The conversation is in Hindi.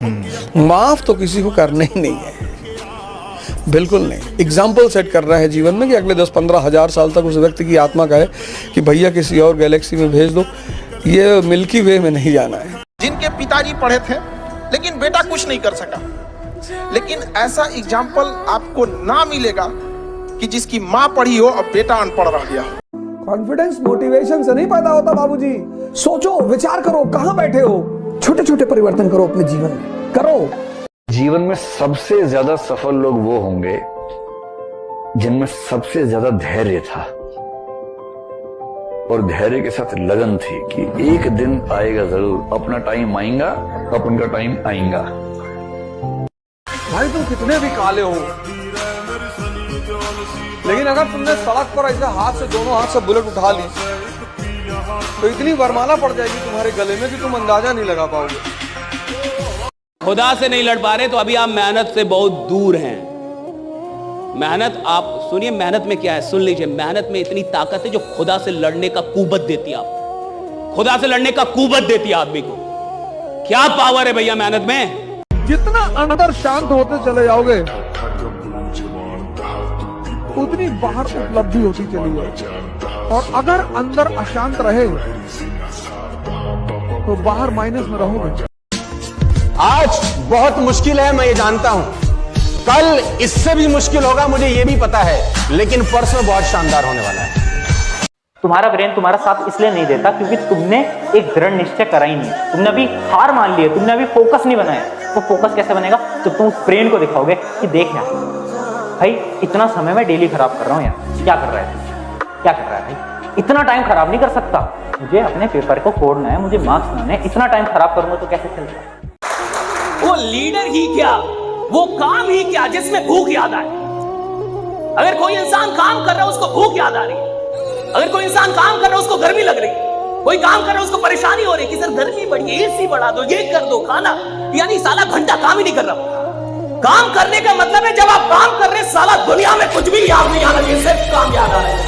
माफ तो किसी को करना ही नहीं है, बिल्कुल नहीं। एग्जाम्पल सेट कर रहा है जीवन में कि अगले 10-15 हज़ार साल तक उस व्यक्ति की आत्मा का है कि भैया किसी और गैलेक्सी में भेज दो, ये मिल्की वे में नहीं जाना है। जिनके पिताजी पढ़े थे लेकिन बेटा कुछ नहीं कर सका, लेकिन ऐसा एग्जाम्पल आपको ना मिलेगा कि जिसकी माँ पढ़ी हो और बेटा अनपढ़ रह गया। कॉन्फिडेंस मोटिवेशन से नहीं पैदा होता बाबूजी। सोचो, विचार करो, कहां बैठे हो, छोटे छोटे परिवर्तन करो अपने जीवन में, करो। जीवन में सबसे ज्यादा सफल लोग वो होंगे जिनमें सबसे ज्यादा धैर्य था और धैर्य के साथ लगन थी कि एक दिन आएगा जरूर, अपना टाइम आएगा, अपन का टाइम आएगा। भाई तुम कितने भी काले हो, लेकिन अगर तुमने सड़क पर ऐसे हाथ से, दोनों हाथ से बुलेट उठा ली तो इतनी वरमाला पड़ जाएगी तुम्हारे गले में कि तुम अंदाजा नहीं लगा पाओगे। खुदा से नहीं लड़ पा रहे तो अभी आप मेहनत से बहुत दूर हैं। मेहनत, आप सुनिए मेहनत में क्या है, सुन लीजिए। मेहनत में इतनी ताकत है जो खुदा से लड़ने का कुव्वत देती है आपको, खुदा से लड़ने का कुव्वत देती है आदमी को। क्या पावर है भैया मेहनत में। जितना अंदर शांत होते चले जाओगे उतनी बाहर उपलब्धि होती चली जाएगी, और अगर अंदर अशांत रहे तो बाहर माइनस में रहोगे। आज बहुत मुश्किल है, मैं ये जानता हूं। कल इससे भी मुश्किल होगा, मुझे ये भी पता है, लेकिन परसों बहुत शानदार होने वाला है। तुम्हारा ब्रेन तुम्हारा साथ इसलिए नहीं देता क्योंकि तुमने एक दृढ़ निश्चय करा ही नहीं। तुमने अभी हार मान ली है, तुमने अभी फोकस नहीं बनाया। तो फोकस कैसे बनेगा? जब तुम उस ब्रेन को दिखाओगे कि देख यार भाई, इतना समय मैं डेली खराब कर रहा हूं यार। क्या कर रहा है, क्या कर रहा है भाई? इतना टाइम खराब नहीं कर सकता, मुझे अपने पेपर को फोड़ना है, मुझे मार्क्स लाने हैं। इतना टाइम खराब करूंगा तो कैसे चलेगा? वो लीडर ही क्या, वो काम ही क्या जिसमें भूख याद आए। अगर कोई इंसान काम कर रहा है उसको भूख याद आ रही है, अगर कोई इंसान काम कर रहा है उसको गर्मी लग रही है, कोई काम कर रहा है उसको परेशानी हो रही है कि सर गर्मी बढ़ी है, एसी बढ़ा दो, ये कर दो, खाना, यानी साला घंटा काम ही नहीं कर रहा। काम करने का मतलब है जब आप काम कर रहे हैं साला दुनिया में कुछ भी याद नहीं आना चाहिए, सिर्फ काम याद आ रहा है।